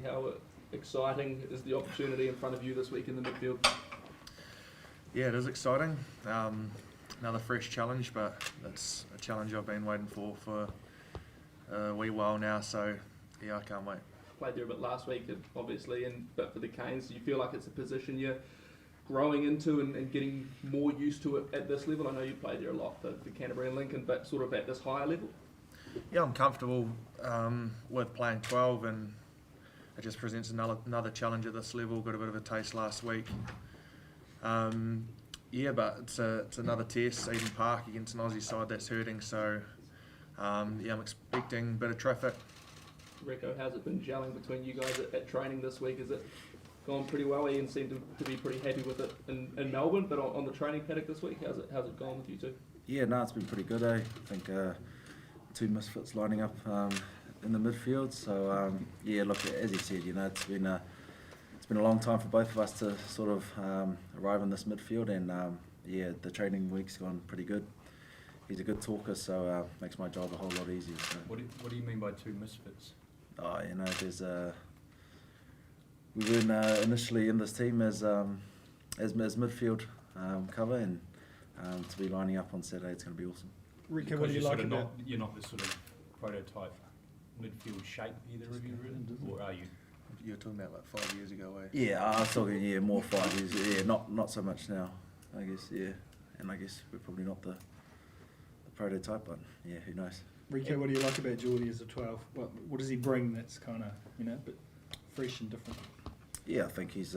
How exciting is the opportunity in front of you this week in the midfield? Yeah, it is exciting. Another fresh challenge, but it's a challenge I've been waiting for a wee while now, so yeah, I can't wait. Played there a bit last week, obviously, but for the Canes, do you feel like it's a position you're growing into and getting more used to it at this level? I know you played there a lot for Canterbury and Lincoln, but sort of at this higher level? Yeah, I'm comfortable with playing 12, and it just presents another challenge at this level. Got a bit of a taste last week. Yeah, but it's another test, Eden Park, against an Aussie side that's hurting, so yeah, I'm expecting a bit of traffic. Rieko, how's it been gelling between you guys at training this week? Is it gone pretty well? Ian seemed to be pretty happy with it in Melbourne, but on the training paddock this week, how's it gone with you two? Yeah, no, it's been pretty good. I think two misfits lining up in the midfield. So yeah, look, as you said, it's been a long time for both of us to sort of arrive in this midfield, and yeah, the training week's gone pretty good. He's a good talker, so makes my job a whole lot easier. So. What do you mean by two misfits? Oh, there's we were initially in this team as midfield cover, and to be lining up on Saturday, it's going to be awesome. Rieko, what do you like about? You're not the sort of prototype midfield shape either of you, really, or are you? You were talking about like 5 years ago, eh? Yeah, I was talking more 5 years. Yeah, not so much now, I guess. Yeah, and I guess we're probably not the prototype, but yeah, who knows. Rieko, what do you like about Jordie as a 12? What does he bring that's kind of a bit fresh and different? Yeah, I think he's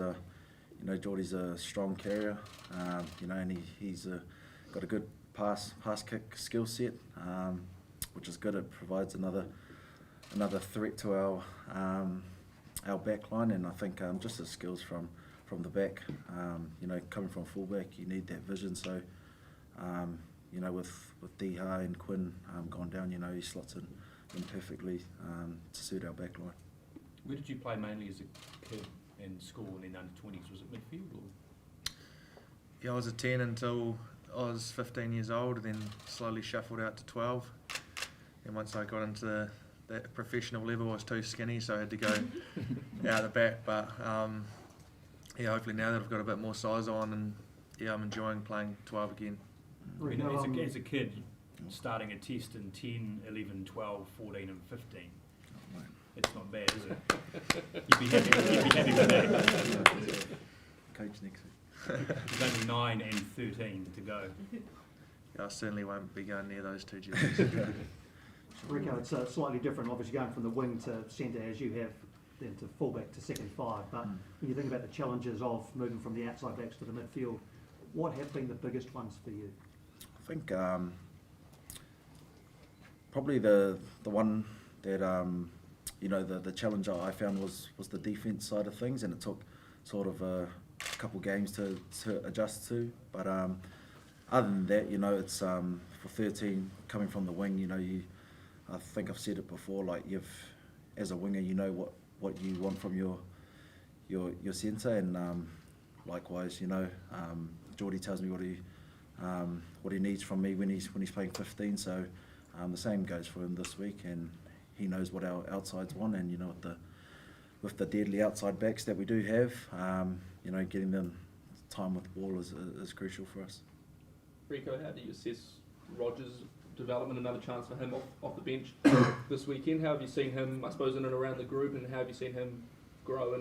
Jordie's a strong carrier, and he's got a good pass kick skill set, which is good. It provides another threat to our back line, and I think just his skills from the back, coming from fullback, you need that vision. So, with Deha and Quinn gone down, he slots in perfectly to suit our back line. Where did you play mainly as a kid in school and then under 20s? Was it midfield or? Yeah, I was a 10 until I was 15 years old, and then slowly shuffled out to 12. And once I got into that professional level, I was too skinny, so I had to go out the back. But yeah, hopefully now that I've got a bit more size on, and yeah, I'm enjoying playing 12 again. As a kid, starting a test in 10, 11, 12, 14 and 15, it's not bad, is it? You'd be happy with that. Coach next week. There's only 9 and 13 to go. Yeah, I certainly won't be going near those two jerseys. Rieko, it's slightly different, obviously going from the wing to centre as you have, then to fullback to second five. But when you think about the challenges of moving from the outside backs to the midfield, what have been the biggest ones for you? I think probably the one that the challenge I found was the defence side of things, and it took sort of a couple games to adjust to. But other than that, it's for 13 coming from the wing. I think I've said it before. Like as a winger, you know what you want from your centre, and likewise, Jordie tells me what he needs from me when he's playing 15. So the same goes for him this week, and he knows what our outsides want, and with the deadly outside backs that we do have, getting them time with the ball is crucial for us. Rieko, how do you assess Rogers' development? Another chance for him off the bench this weekend. How have you seen him, I suppose, in and around the group, and how have you seen him grow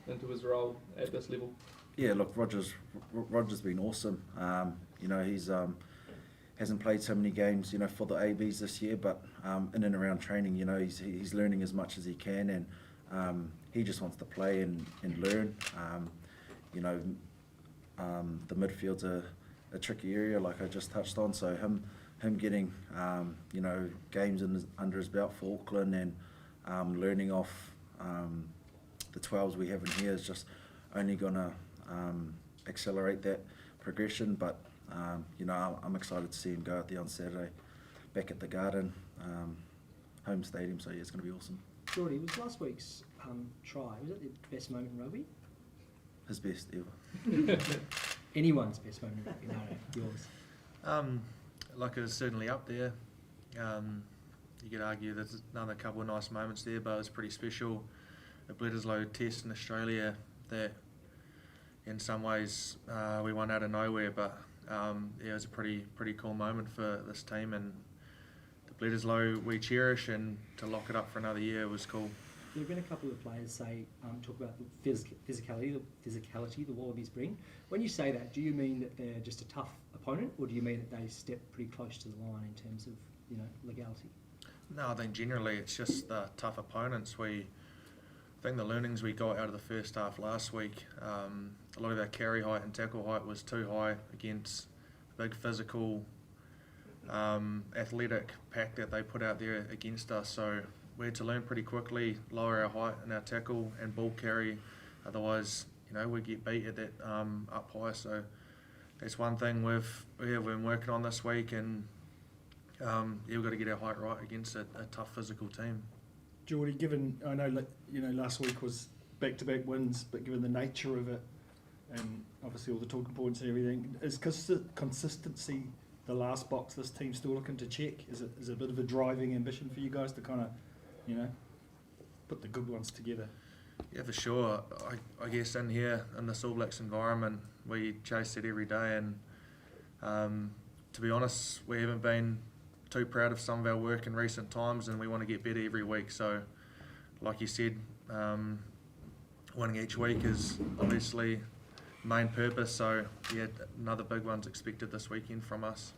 into his role at this level? Yeah, look, Rogers been awesome. He's hasn't played so many games, for the ABs this year, but in and around training, he's learning as much as he can, and he just wants to play and learn. The midfield's a tricky area, like I just touched on. So him getting games under his belt for Auckland, and learning off the 12s we have in here is just only gonna accelerate that progression. But I'm excited to see him go out there on Saturday, back at the Garden, home stadium. So yeah, it's going to be awesome. Jordie, was last week's try, was it the best moment in rugby? His best ever. Anyone's best moment in rugby, no, yours. Like it was certainly up there. You could argue there's another couple of nice moments there, but it was pretty special. Bledisloe test in Australia that in some ways we won out of nowhere, but it was a pretty cool moment for this team, and the Bledisloe we cherish, and to lock it up for another year was cool. There have been a couple of players talk about the physicality the Wallabies bring. When you say that, do you mean that they're just a tough opponent, or do you mean that they step pretty close to the line in terms of legality? No, I think generally it's just the tough opponents. I think the learnings we got out of the first half last week, a lot of our carry height and tackle height was too high against big physical, athletic pack that they put out there against us. So we had to learn pretty quickly, lower our height and our tackle and ball carry. Otherwise, we get beat at that up high. So that's one thing we've been working on this week, and we've got to get our height right against a tough physical team. Jordie, given I know last week was back-to-back wins, but given the nature of it and obviously all the talking points and everything, is consistency the last box this team's still looking to check? Is it a bit of a driving ambition for you guys to kind of put the good ones together? Yeah, for sure. I guess in here, in this All Blacks environment, we chase it every day, and to be honest, we haven't been too proud of some of our work in recent times, and we want to get better every week. So, like you said, winning each week is obviously main purpose. So, yeah, another big one's expected this weekend from us.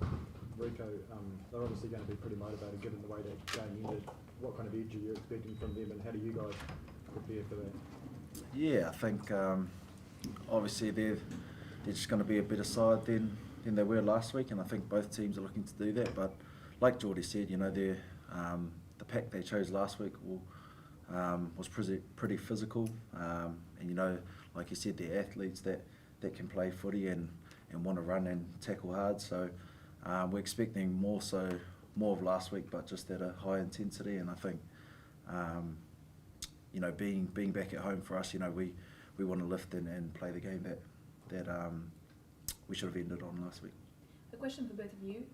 Rieko, they're obviously going to be pretty motivated given the way that game ended. What kind of edge are you expecting from them, and how do you guys prepare for that? Yeah, I think obviously they're just going to be a better side than they were last week, and I think both teams are looking to do that. But like Jordie said, they're the pack they chose last week was pretty physical, and like you said, they're athletes that can play footy and want to run and tackle hard. So we're expecting more of last week, but just at a high intensity. And I think being back at home for us, we want to lift and play the game that we should have ended on last week. A question for both of you.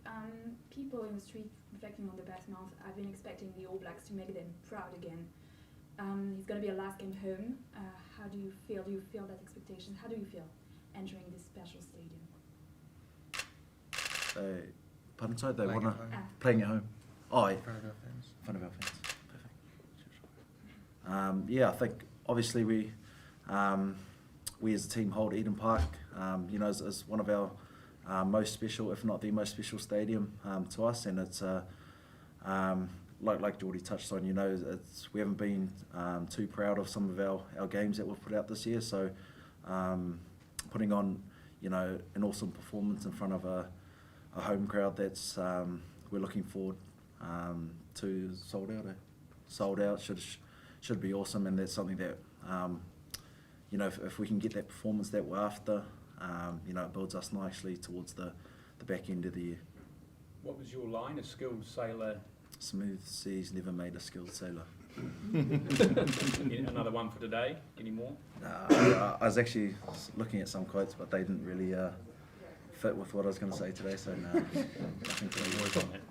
People in the street reflecting on the past month have been expecting the All Blacks to make them proud again. It's going to be a last game home. How do you feel? Do you feel that expectation? How do you feel entering this special stadium? Pardon, sorry, they want to Playing at home. playing at home. Oh, yeah. In front of our fans. In front of our fans. Perfect. Yeah, I think obviously we as a team hold Eden Park, as one of our most special, if not the most special stadium to us, and it's like Jordie touched on, we haven't been too proud of some of our games that we've put out this year. So putting on an awesome performance in front of a home crowd that's we're looking forward to sold out should be awesome, and that's something that if we can get that performance that we're after, it builds us nicely towards the back end of the year. What was your line? A skilled sailor. Smooth seas never made a skilled sailor. Another one for today? Any more? I was actually looking at some quotes, but they didn't really fit with what I was going to say today, so no. Nothing to Work on that.